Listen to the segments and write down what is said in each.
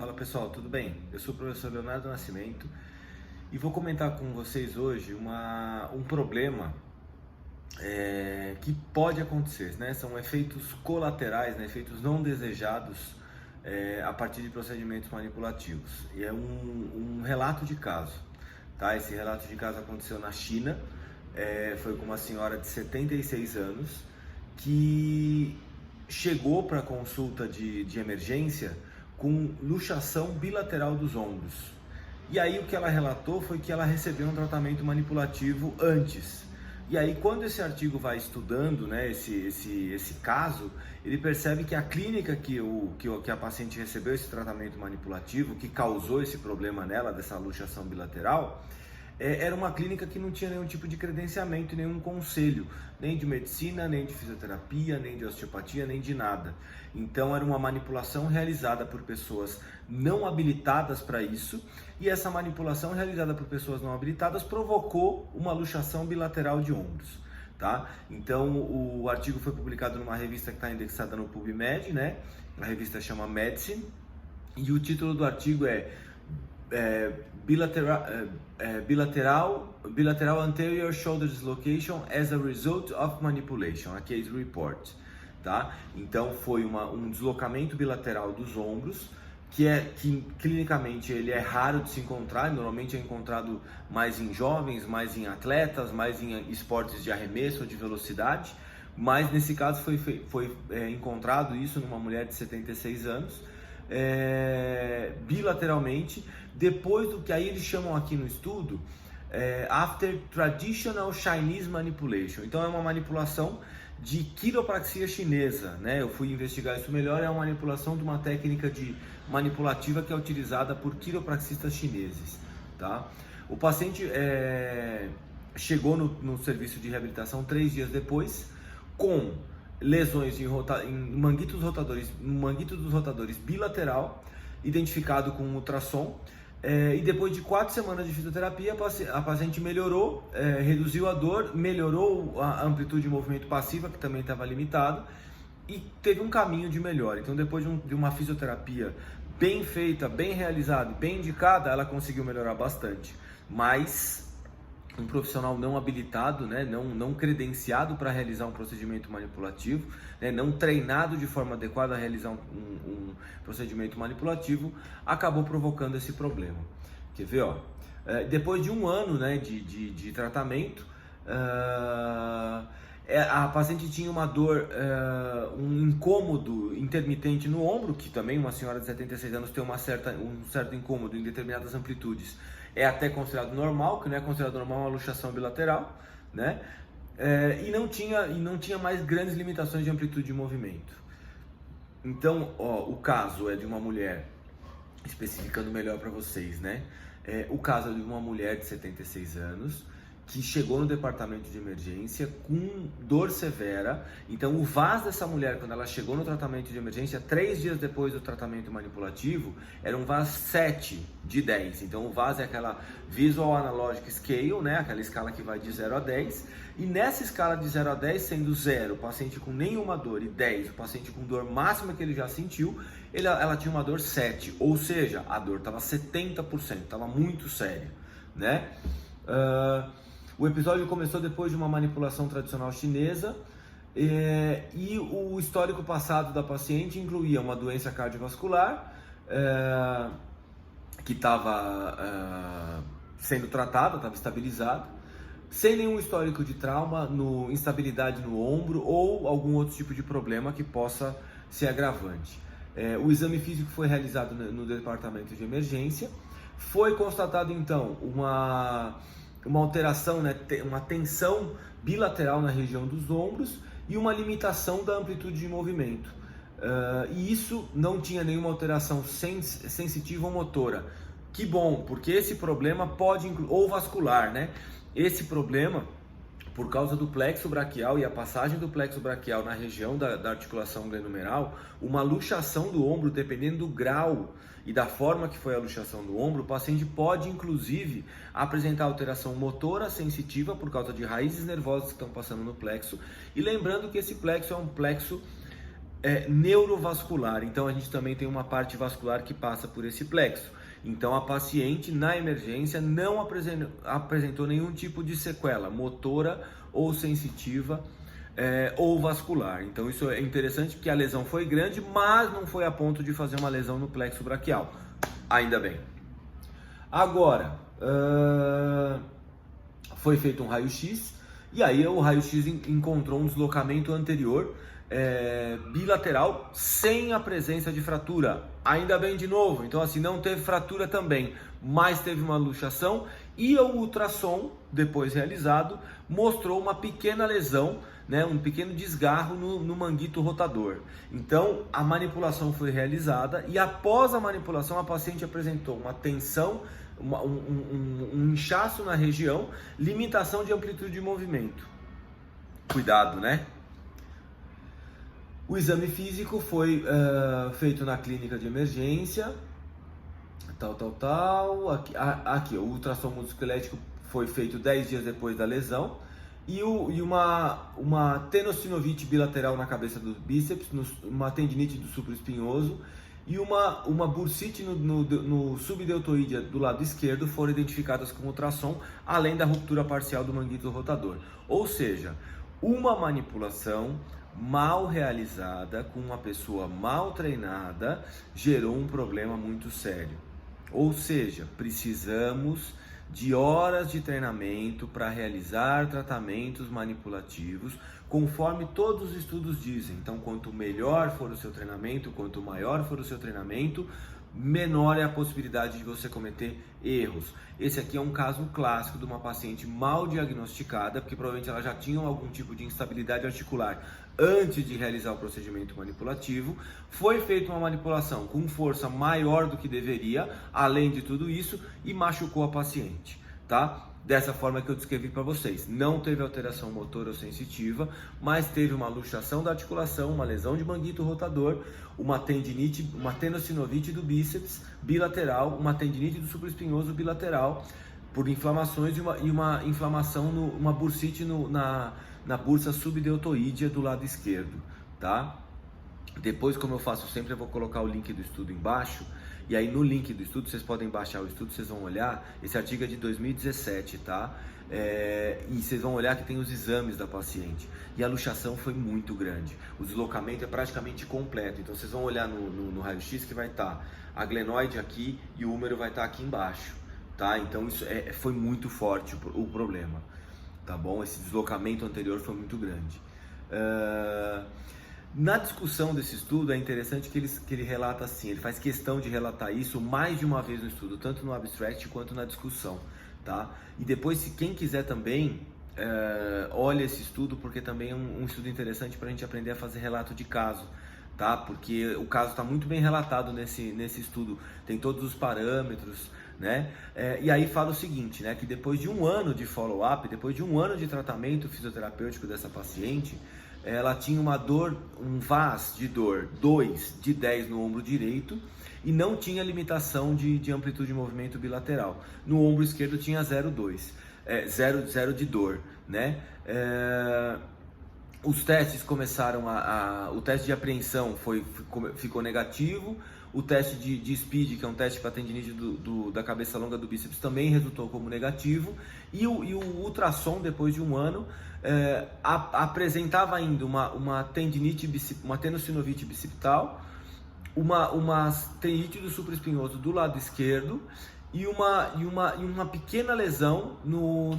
Fala pessoal, tudo bem? Eu sou o professor Leonardo Nascimento e vou comentar com vocês hoje um problema que pode acontecer, né? São efeitos colaterais, né? Efeitos não desejados a partir de procedimentos manipulativos. E é um relato de caso, tá? Esse relato de caso aconteceu na China, foi com uma senhora de 76 anos que chegou para consulta de emergência com luxação bilateral dos ombros. E aí o que ela relatou foi que ela recebeu um tratamento manipulativo antes. E aí quando esse artigo vai estudando, né, esse caso, ele percebe que a clínica que a paciente recebeu esse tratamento manipulativo, que causou esse problema nela, dessa luxação bilateral, era uma clínica que não tinha nenhum tipo de credenciamento e nenhum conselho, nem de medicina, nem de fisioterapia, nem de osteopatia, nem de nada. Então era uma manipulação realizada por pessoas não habilitadas para isso, e essa manipulação realizada por pessoas não habilitadas provocou uma luxação bilateral de ombros. Tá? Então o artigo foi publicado numa revista que está indexada no PubMed, né? A revista chama Medicine, e o título do artigo é bilateral anterior shoulder dislocation as a result of manipulation, a case report, tá? Então foi um deslocamento bilateral dos ombros, que clinicamente ele é raro de se encontrar, normalmente é encontrado mais em jovens, mais em atletas, mais em esportes de arremesso ou de velocidade, mas nesse caso foi encontrado isso numa mulher de 76 anos, bilateralmente, depois do que aí eles chamam aqui no estudo after traditional Chinese manipulation. Então é uma manipulação de quiropraxia chinesa, né? Eu fui investigar isso melhor, é uma manipulação de uma técnica manipulativa que é utilizada por quiropraxistas chineses, tá? O paciente chegou no serviço de reabilitação 3 dias depois, com lesões em manguito dos rotadores bilateral, identificado com ultrassom, e depois de 4 semanas de fisioterapia, a paciente melhorou, reduziu a dor, melhorou a amplitude de movimento passiva, que também estava limitado, e teve um caminho de melhora. Então, depois de uma fisioterapia bem feita, bem realizada, bem indicada, ela conseguiu melhorar bastante. Mas um profissional não habilitado, né, não credenciado para realizar um procedimento manipulativo, né, não treinado de forma adequada a realizar um procedimento manipulativo, acabou provocando esse problema. Quer ver? Depois de 1 ano, né, de tratamento, a paciente tinha uma dor, um incômodo intermitente no ombro, que também uma senhora de 76 anos tem um certo incômodo em determinadas amplitudes. É até considerado normal, que não é considerado normal uma luxação bilateral, né? E não tinha mais grandes limitações de amplitude de movimento. Então, o caso é de uma mulher, especificando melhor para vocês, né? O caso é de uma mulher de 76 anos, que chegou no departamento de emergência com dor severa. Então o VAS dessa mulher, quando ela chegou no tratamento de emergência, 3 dias depois do tratamento manipulativo, era um VAS 7 de 10. Então o VAS é aquela Visual Analogic Scale, né? Aquela escala que vai de 0 a 10. E nessa escala de 0 a 10, sendo 0 o paciente com nenhuma dor e 10 o paciente com dor máxima que ele já sentiu, ela tinha uma dor 7, ou seja, a dor estava 70%, estava muito séria, né? O episódio começou depois de uma manipulação tradicional chinesa, e o histórico passado da paciente incluía uma doença cardiovascular que estava sendo tratada, estava estabilizada, sem nenhum histórico de trauma, instabilidade no ombro ou algum outro tipo de problema que possa ser agravante. O exame físico foi realizado no departamento de emergência. Foi constatado então uma alteração, né, uma tensão bilateral na região dos ombros e uma limitação da amplitude de movimento. E isso não tinha nenhuma alteração sensitiva ou motora. Que bom, porque esse problema pode incluir, ou vascular, né? Esse problema, por causa do plexo braquial e a passagem do plexo braquial na região da articulação glenomeral, uma luxação do ombro, dependendo do grau e da forma que foi a luxação do ombro, o paciente pode inclusive apresentar alteração motora sensitiva por causa de raízes nervosas que estão passando no plexo. E lembrando que esse plexo é um plexo neurovascular. Então a gente também tem uma parte vascular que passa por esse plexo. Então a paciente na emergência não apresentou nenhum tipo de sequela motora ou sensitiva ou vascular. Então isso é interessante porque a lesão foi grande, mas não foi a ponto de fazer uma lesão no plexo braquial. Ainda bem. Agora, foi feito um raio-x e aí o raio-x encontrou um deslocamento anterior bilateral sem a presença de fratura. Ainda bem de novo, então assim, não teve fratura também, mas teve uma luxação e o ultrassom, depois realizado, mostrou uma pequena lesão, né, um pequeno desgarro no manguito rotador. Então a manipulação foi realizada e após a manipulação a paciente apresentou uma tensão, um inchaço na região, limitação de amplitude de movimento. Cuidado, né? O exame físico foi feito na clínica de emergência, aqui o ultrassom musculoesquelético foi feito 10 dias depois da lesão e uma tenossinovite bilateral na cabeça do bíceps, uma tendinite do supraespinhoso e uma bursite no subdeltoide do lado esquerdo foram identificadas com ultrassom, além da ruptura parcial do manguito rotador. Ou seja, uma manipulação mal realizada com uma pessoa mal treinada gerou um problema muito sério. Ou seja, precisamos de horas de treinamento para realizar tratamentos manipulativos, conforme todos os estudos dizem. Então, quanto melhor for o seu treinamento, quanto maior for o seu treinamento, menor é a possibilidade de você cometer erros. Esse aqui é um caso clássico de uma paciente mal diagnosticada, porque provavelmente ela já tinha algum tipo de instabilidade articular antes de realizar o procedimento manipulativo. Foi feita uma manipulação com força maior do que deveria, além de tudo isso, e machucou a paciente, tá? Dessa forma que eu descrevi para vocês. Não teve alteração motora ou sensitiva, mas teve uma luxação da articulação, uma lesão de manguito rotador, uma tendinite, uma tenossinovite do bíceps bilateral, uma tendinite do supraespinhoso bilateral por inflamações e uma inflamação, uma bursite na bursa subdeltoídea do lado esquerdo, tá? Depois, como eu faço sempre, eu vou colocar o link do estudo embaixo. E aí no link do estudo, vocês podem baixar o estudo, vocês vão olhar, esse artigo é de 2017, tá? E vocês vão olhar que tem os exames da paciente. E a luxação foi muito grande, o deslocamento é praticamente completo. Então vocês vão olhar no raio-x que vai estar a glenoide aqui e o húmero vai estar aqui embaixo, tá? Então isso foi muito forte o problema, tá bom? Esse deslocamento anterior foi muito grande. Na discussão desse estudo é interessante que ele relata assim, ele faz questão de relatar isso mais de uma vez no estudo, tanto no abstract quanto na discussão, tá? E depois, se quem quiser também, olha esse estudo, porque também é um estudo interessante para a gente aprender a fazer relato de caso, tá? Porque o caso está muito bem relatado nesse estudo, tem todos os parâmetros, né? E aí fala o seguinte, né? Que depois de um ano de follow-up, depois de um ano de tratamento fisioterapêutico dessa paciente, ela tinha uma dor, um VAS de dor 2 de 10 no ombro direito e não tinha limitação de amplitude de movimento bilateral. No ombro esquerdo tinha 0,2, 0 de dor, né? Os testes começaram o teste de apreensão ficou negativo, o teste de SPEED, que é um teste para tendinite da cabeça longa do bíceps, também resultou como negativo, e o ultrassom, depois de um ano, apresentava ainda uma tendinite, uma tenossinovite bicipital, uma tendinite do supraespinhoso do lado esquerdo e uma pequena lesão no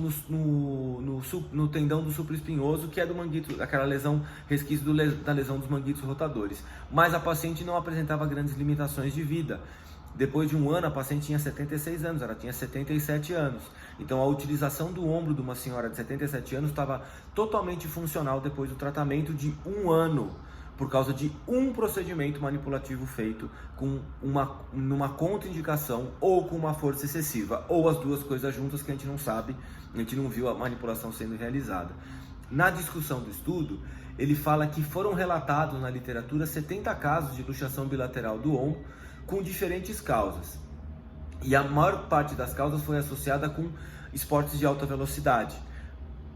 tendão do supraespinhoso, que é do manguito, aquela lesão, resquício da lesão dos manguitos rotadores. Mas a paciente não apresentava grandes limitações de vida. Depois de um ano, a paciente tinha 76 anos, ela tinha 77 anos. Então, a utilização do ombro de uma senhora de 77 anos estava totalmente funcional depois do tratamento de um ano, por causa de um procedimento manipulativo feito numa contraindicação ou com uma força excessiva, ou as duas coisas juntas que a gente não sabe, a gente não viu a manipulação sendo realizada. Na discussão do estudo, ele fala que foram relatados na literatura 70 casos de luxação bilateral do ombro com diferentes causas. E a maior parte das causas foi associada com esportes de alta velocidade.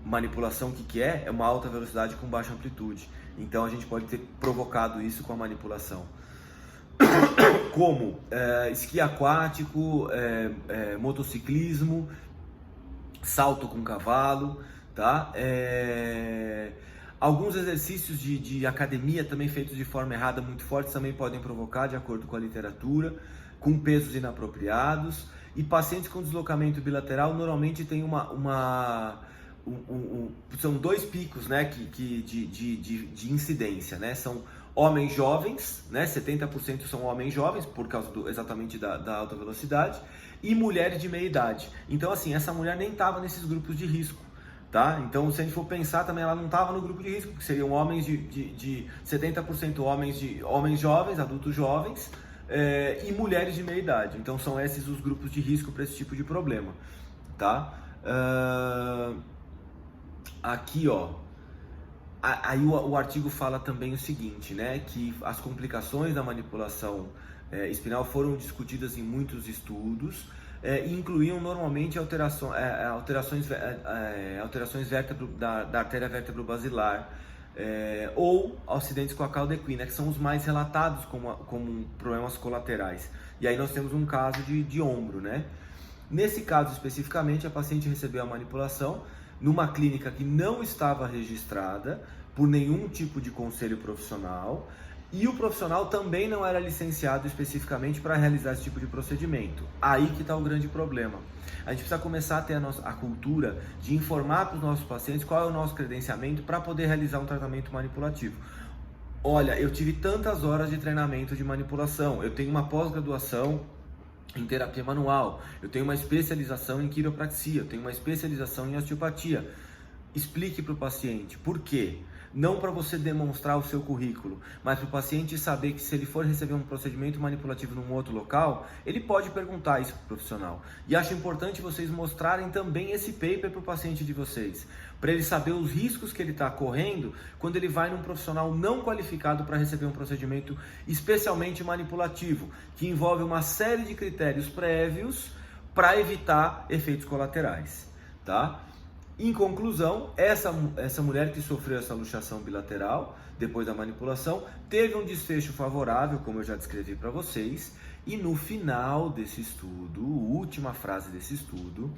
Manipulação, o que é? É uma alta velocidade com baixa amplitude. Então a gente pode ter provocado isso com a manipulação. Como esqui aquático, motociclismo, salto com cavalo, tá? Alguns exercícios de academia também feitos de forma errada, muito fortes, também podem provocar, de acordo com a literatura, com pesos inapropriados. E pacientes com deslocamento bilateral normalmente tem são dois picos, né, de incidência, né? São homens jovens, né? 70% são homens jovens, por causa exatamente da alta velocidade, e mulheres de meia idade. Então, assim, essa mulher nem estava nesses grupos de risco, tá? Então, se a gente for pensar também, ela não estava no grupo de risco, que seriam homens de 70% homens jovens, adultos jovens, e mulheres de meia idade. Então, são esses os grupos de risco para esse tipo de problema, tá? Aqui, ó, aí o artigo fala também o seguinte, né, que as complicações da manipulação espinal foram discutidas em muitos estudos, e incluíam normalmente alterações da artéria vértebro-basilar, ou acidentes com a cauda equina, que são os mais relatados como problemas colaterais. E aí nós temos um caso de ombro, né? Nesse caso especificamente, a paciente recebeu a manipulação numa clínica que não estava registrada por nenhum tipo de conselho profissional, e o profissional também não era licenciado especificamente para realizar esse tipo de procedimento. Aí que está o grande problema. A gente precisa começar a ter a cultura de informar para os nossos pacientes qual é o nosso credenciamento para poder realizar um tratamento manipulativo. Olha, eu tive tantas horas de treinamento de manipulação, eu tenho uma pós-graduação em terapia manual, eu tenho uma especialização em quiropraxia, eu tenho uma especialização em osteopatia. Explique para o paciente por quê. Não para você demonstrar o seu currículo, mas para o paciente saber que se ele for receber um procedimento manipulativo num outro local, ele pode perguntar isso para o profissional. E acho importante vocês mostrarem também esse paper para o paciente de vocês, para ele saber os riscos que ele está correndo quando ele vai num profissional não qualificado para receber um procedimento especialmente manipulativo, que envolve uma série de critérios prévios para evitar efeitos colaterais, tá? Em conclusão, essa mulher que sofreu essa luxação bilateral depois da manipulação teve um desfecho favorável, como eu já descrevi para vocês, e no final desse estudo, última frase desse estudo,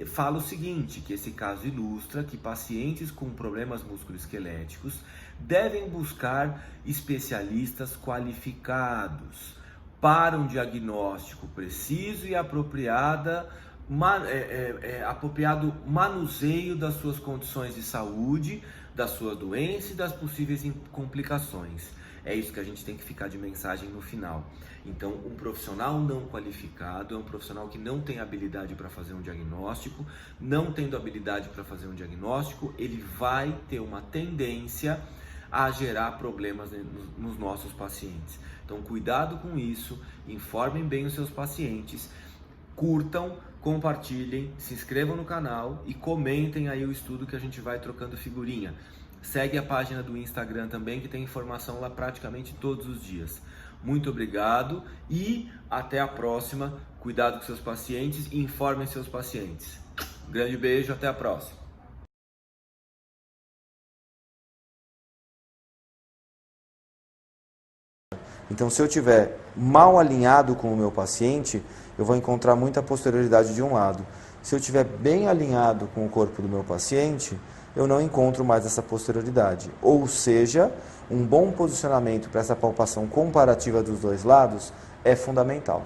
fala o seguinte, que esse caso ilustra que pacientes com problemas musculoesqueléticos devem buscar especialistas qualificados para um diagnóstico preciso e apropriado manuseio das suas condições de saúde, da sua doença e das possíveis complicações. É isso que a gente tem que ficar de mensagem no final. Então, um profissional não qualificado é um profissional que não tem habilidade para fazer um diagnóstico. Não tendo habilidade para fazer um diagnóstico, ele vai ter uma tendência a gerar problemas nos nossos pacientes. Então, cuidado com isso, informem bem os seus pacientes, curtam, compartilhem, se inscrevam no canal e comentem aí o estudo que a gente vai trocando figurinha. Segue a página do Instagram também, que tem informação lá praticamente todos os dias. Muito obrigado e até a próxima. Cuidado com seus pacientes e informem seus pacientes. Um grande beijo, até a próxima. Então, se eu tiver mal alinhado com o meu paciente, eu vou encontrar muita posterioridade de um lado. Se eu tiver bem alinhado com o corpo do meu paciente, eu não encontro mais essa posterioridade. Ou seja, um bom posicionamento para essa palpação comparativa dos dois lados é fundamental.